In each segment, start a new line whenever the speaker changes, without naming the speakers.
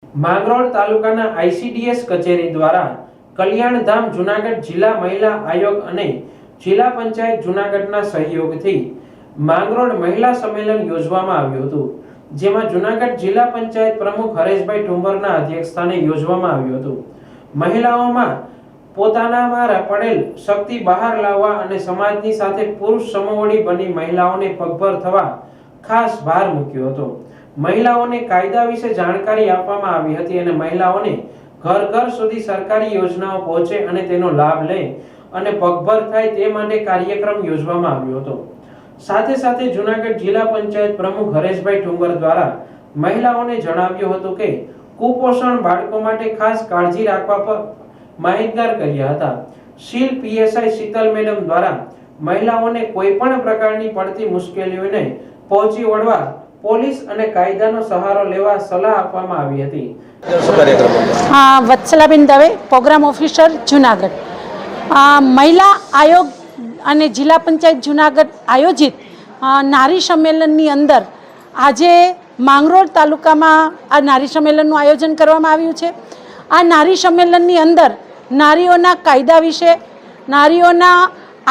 માંગરોળ તાલુકાના આઈસીડીએસ કચેરી દ્વારા કલ્યાણધામ જૂનાગઢ જિલ્લા મહિલા આયોગ અને જિલ્લા પંચાયત જૂનાગઢના સહયોગથી માંગરોળ મહિલા સંમેલન યોજવામાં આવ્યું હતું, જેમાં જૂનાગઢ જિલ્લા પંચાયત પ્રમુખ હરેશભાઈ ઠુંબરના અધ્યક્ષસ્થાને યોજવામાં આવ્યું હતું। મહિલાઓમાં પોતાનામાં પડેલ શક્તિ બહાર લાવવા અને સમાજની સાથે પુરુષ સમોવડી બની મહિલાઓને પગભર થવા ખાસ ભાર મૂક્યો હતો। મહિલાઓને કાયદા વિશે જાણકારી આપવામાં આવી હતી અને મહિલાઓને ઘર ઘર સુધી સરકારી યોજનાઓ પહોંચે અને તેનો લાભ લે અને પગભર થાય તે માટે કાર્યક્રમ યોજવામાં આવ્યો હતો। સાથે સાથે જૂનાગઢ જિલ્લા પંચાયત પ્રમુખ હરેશભાઈ ઠુંબર દ્વારા મહિલાઓને જણાવ્યું હતું કે કુપોષણ બાળકો માટે ખાસ કાળજી રાખવા પર માહિતગાર કર્યા હતા। શીલ પીએસઆઈ શીતલ મેડમ દ્વારા મહિલાઓને કોઈ પણ પ્રકારની પડતી મુશ્કેલીઓને પહોંચી વળવા પોલીસ અને કાયદાનો સહારો લેવા સલાહ આપવામાં આવી હતી।
Vatsalaben Dave, programme officer Junagadh. મહિલા આયોગ અને જિલ્લા પંચાયત જૂનાગઢ આયોજિત નારી સંમેલનની અંદર આજે માંગરોળ તાલુકામાં આ નારી સંમેલનનું આયોજન કરવામાં આવ્યું છે। આ નારી સંમેલનની અંદર નારીઓના કાયદા વિશે, નારીઓના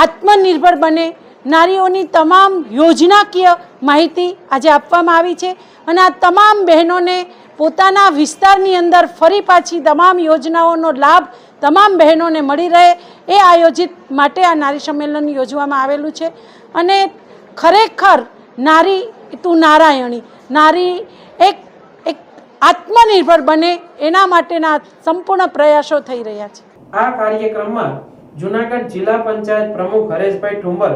આત્મનિર્ભર બને, નારીઓની તમામ યોજનાકીય માહિતી આજે આપવામાં આવી છે અને આ તમામ બહેનોને પોતાના વિસ્તારની અંદર ફરી પાછી તમામ યોજનાઓનો લાભ તમામ બહેનોને મળી રહે એ આયોજિત માટે આ નારી સંમેલન યોજવામાં આવેલું છે। અને ખરેખર નારી તું નારાયણી, નારી એક આત્મનિર્ભર બને એના માટેના સંપૂર્ણ પ્રયાસો થઈ રહ્યા છે।
આ કાર્યક્રમમાં જૂનાગઢ જિલ્લા પંચાયત પ્રમુખ હરેશભાઈ ઠુંબર,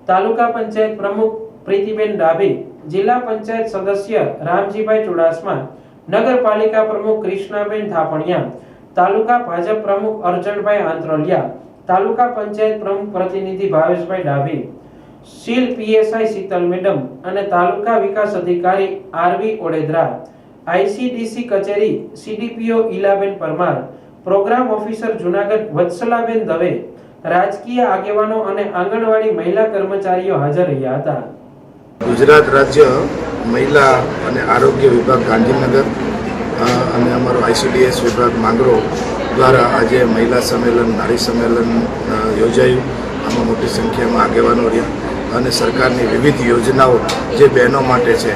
તાલુકા પંચાયત પ્રમુખ પ્રીતિબેન ડાભી, જિલ્લા પંચાયત સદસ્ય રામજીભાઈ ચુડાસમા, નગરપાલિકા પ્રમુખ કૃષ્ણાબેન થાપણિયા, તાલુકા ભાજપ પ્રમુખ અર્જણભાઈ આંત્રોલિયા, તાલુકા પંચાયત પ્રમુખ પ્રતિનિધિ ભાવેશભાઈ ડાભી, શીલ પીએસઆઈ શીતલ મેડમ અને તાલુકા વિકાસ અધિકારી આરવી ઓડેદરા, આઈસીડીસી કચેરી CDPO Ilaben Parmar, programme officer Junagadh Vatsalaben Dave, રાજકીય આગેવાનો અને આંગણવાડી મહિલા કર્મચારીઓ હાજર રહ્યા હતા।
ગુજરાત રાજ્ય મહિલા અને આરોગ્ય વિભાગ ગાંધીનગર અને અમારો આઈસીડીએસ વિભાગ માંગરોળ દ્વારા આજે મહિલા સંમેલન, નારી સંમેલન યોજાયું। આમાં મોટી સંખ્યામાં આગેવાનો રહ્યા અને સરકારની વિવિધ યોજનાઓ જે બહેનો માટે છે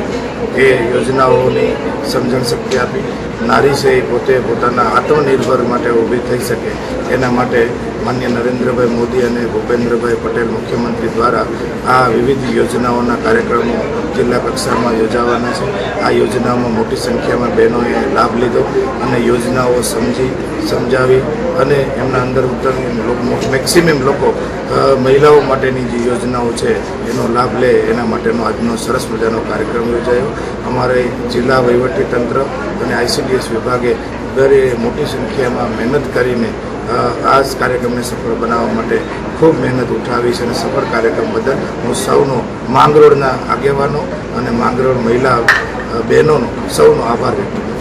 એ યોજનાઓની સમજણ શક્તિ આપી। નારી છે એ પોતે પોતાના આત્મનિર્ભર માટે ઊભી થઈ શકે એના માટે માન્ય નરેન્દ્રભાઈ મોદી અને ભૂપેન્દ્રભાઈ પટેલ મુખ્યમંત્રી દ્વારા આ વિવિધ યોજનાઓના કાર્યક્રમો જિલ્લા કક્ષામાં યોજાવાના છે। આ યોજનાઓમાં મોટી સંખ્યામાં બહેનોએ લાભ લીધો અને યોજનાઓ સમજાવી અને એમના અંદર મેક્સિમમ લોકો મહિલાઓ માટેની જે યોજનાઓ છે એનો લાભ લે એના માટેનો આજનો સરસ મજાનો કાર્યક્રમ યોજાયો। અમારે જિલ્લા વહીવટીતંત્ર અને આઈસીડીએસ વિભાગે દરે મોટી સંખ્યામાં મહેનત કરીને આ કાર્યક્રમને સફળ બનાવવા માટે ખૂબ મહેનત ઉઠાવી છે અને સફળ કાર્યક્રમ બદલ હું સૌનો, માંગરોળના આગેવાનો અને માંગરોળ મહિલા બહેનોનો સૌનો આભાર વ્યક્ત કરું છું।